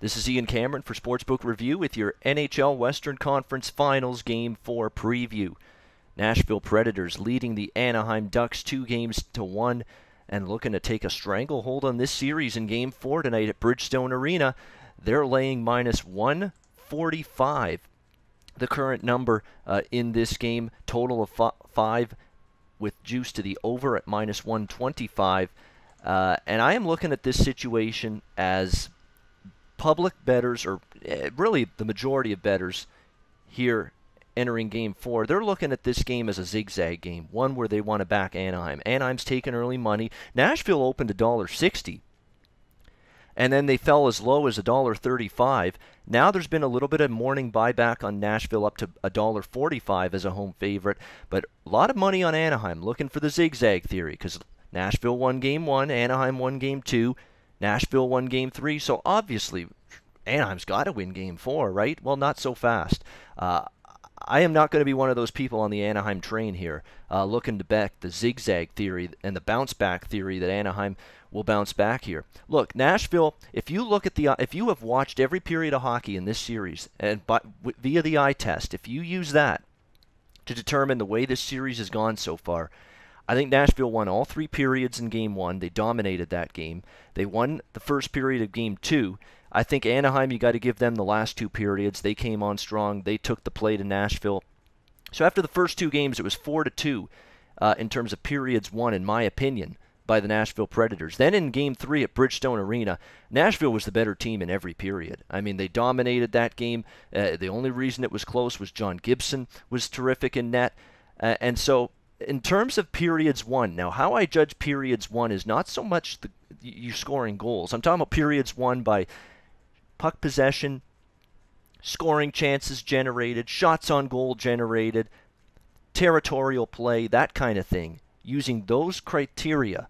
This is Ian Cameron for Sportsbook Review with your NHL Western Conference Finals Game 4 preview. Nashville Predators leading the Anaheim Ducks 2-1 and looking to take a stranglehold on this series in Game 4 tonight at Bridgestone Arena. They're laying minus 145. The current number in this game, total of 5 with juice to the over at minus 125. And I am looking at this situation as public bettors, or really the majority of bettors here entering Game 4, they're looking at this game as a zigzag game, one where they want to back Anaheim. Anaheim's taking early money. Nashville opened $1.60, and then they fell as low as $1.35. Now there's been a little bit of morning buyback on Nashville up to $1.45 as a home favorite, but a lot of money on Anaheim, looking for the zigzag theory, because Nashville won Game 1, Anaheim won Game 2, Nashville won Game 3, so obviously Anaheim's got to win Game 4, right? Well, not so fast. I am not going to be one of those people on the Anaheim train here, looking to back the zigzag theory and the bounce-back theory that Anaheim will bounce back here. Look, Nashville, if you look at if you have watched every period of hockey in this series, and via the eye test, if you use that to determine the way this series has gone so far, I think Nashville won all 3 periods in Game 1. They dominated that game. They won the first period of Game 2. I think Anaheim, you got to give them the last 2 periods. They came on strong. They took the play to Nashville. So after the first 2 games, it was 4-2 in terms of periods won, in my opinion, by the Nashville Predators. Then in Game 3 at Bridgestone Arena, Nashville was the better team in every period. I mean, they dominated that game. The only reason it was close was John Gibson was terrific in net. And so in terms of periods won, now how I judge periods won is not so much you scoring goals. I'm talking about periods won by puck possession, scoring chances generated, shots on goal generated, territorial play, that kind of thing. Using those criteria,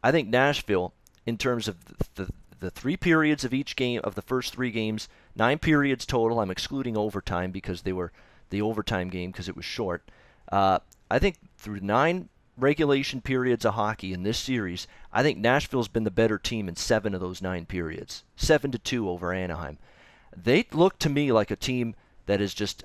I think Nashville, in terms of the 3 periods of each game, of the first 3 games, 9 periods total, I'm excluding overtime because they were the overtime game because it was short. I think through 9 regulation periods of hockey in this series, I think Nashville's been the better team in 7 of those 9 periods. 7-2 over Anaheim. They look to me like a team that is just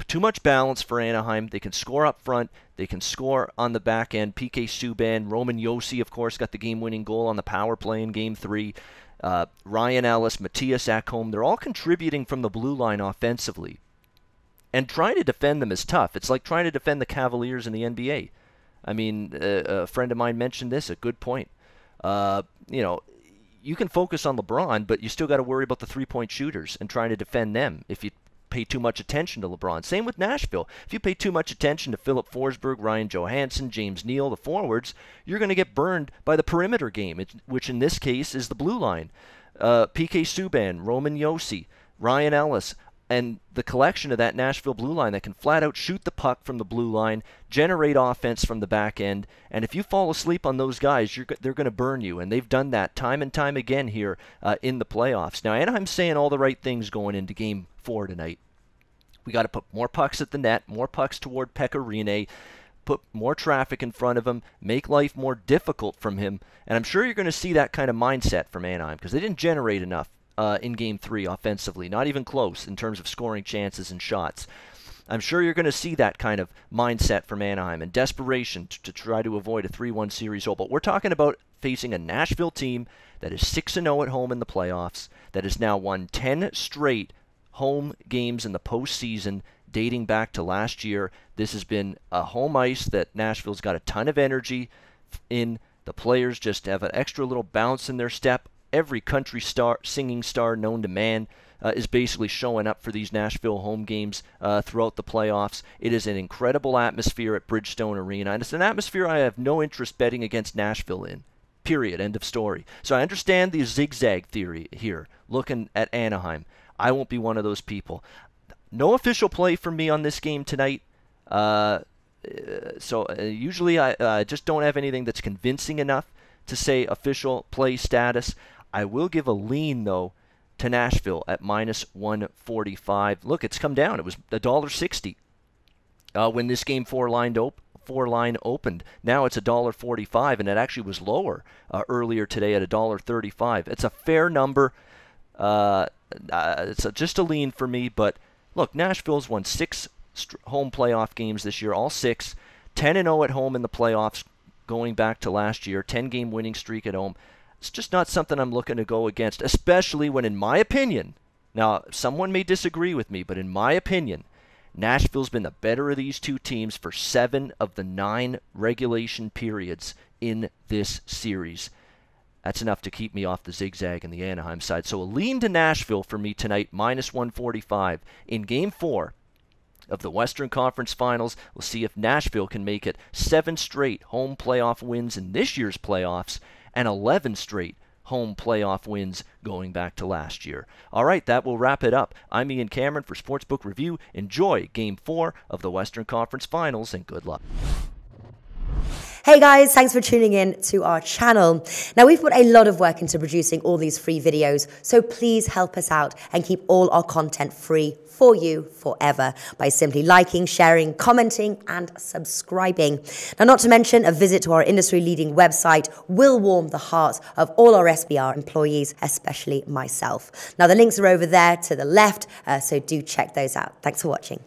too much balance for Anaheim. They can score up front. They can score on the back end. PK Subban, Roman Josi, of course, got the game-winning goal on the power play in Game 3. Ryan Ellis, Matthias Ekholm, they're all contributing from the blue line offensively. And trying to defend them is tough. It's like trying to defend the Cavaliers in the NBA. I mean, a friend of mine mentioned this, a good point. You can focus on LeBron, but you still got to worry about the three-point shooters and trying to defend them if you pay too much attention to LeBron. Same with Nashville. If you pay too much attention to Philip Forsberg, Ryan Johansson, James Neal, the forwards, you're going to get burned by the perimeter game, which in this case is the blue line. PK Subban, Roman Josi, Ryan Ellis, and the collection of that Nashville blue line that can flat out shoot the puck from the blue line, generate offense from the back end, and if you fall asleep on those guys, they're going to burn you, and they've done that time and time again here in the playoffs. Now, Anaheim's saying all the right things going into Game 4 tonight. We got to put more pucks at the net, more pucks toward Pekka Rinne, put more traffic in front of him, make life more difficult from him, and I'm sure you're going to see that kind of mindset from Anaheim because they didn't generate enough in Game 3 offensively, not even close in terms of scoring chances and shots. I'm sure you're going to see that kind of mindset from Anaheim and desperation to try to avoid a 3-1 series hold. But we're talking about facing a Nashville team that is 6-0 at home in the playoffs, that has now won 10 straight home games in the postseason dating back to last year. This has been a home ice that Nashville's got a ton of energy in. The players just have an extra little bounce in their step. Every country star, singing star known to man is basically showing up for these Nashville home games throughout the playoffs. It is an incredible atmosphere at Bridgestone Arena, and it's an atmosphere I have no interest betting against Nashville in. Period. End of story. So I understand the zigzag theory here, looking at Anaheim. I won't be one of those people. No official play for me on this game tonight. Usually I just don't have anything that's convincing enough to say official play status. I will give a lean, though, to Nashville at minus 145. Look, it's come down. It was $1.60 when this Game 4 line opened. Now it's $1.45, and it actually was lower earlier today at $1.35. It's a fair number. It's just a lean for me, but look, Nashville's won 6 home playoff games this year, all 6, 10-0 at home in the playoffs going back to last year, 10-game winning streak at home. It's just not something I'm looking to go against, especially when, in my opinion, now someone may disagree with me, but in my opinion, Nashville's been the better of these two teams for 7 of the 9 regulation periods in this series. That's enough to keep me off the zigzag and the Anaheim side. So a lean to Nashville for me tonight, minus 145 in Game 4 of the Western Conference Finals. We'll see if Nashville can make it 7 straight home playoff wins in this year's playoffs and 11 straight home playoff wins going back to last year. All right, that will wrap it up. I'm Ian Cameron for Sportsbook Review. Enjoy Game 4 of the Western Conference Finals, and good luck. Hey guys, thanks for tuning in to our channel. Now, we've put a lot of work into producing all these free videos, so please help us out and keep all our content free for you forever by simply liking, sharing, commenting, and subscribing. Now, not to mention, a visit to our industry-leading website will warm the hearts of all our SBR employees, especially myself. Now, the links are over there to the left, so do check those out. Thanks for watching.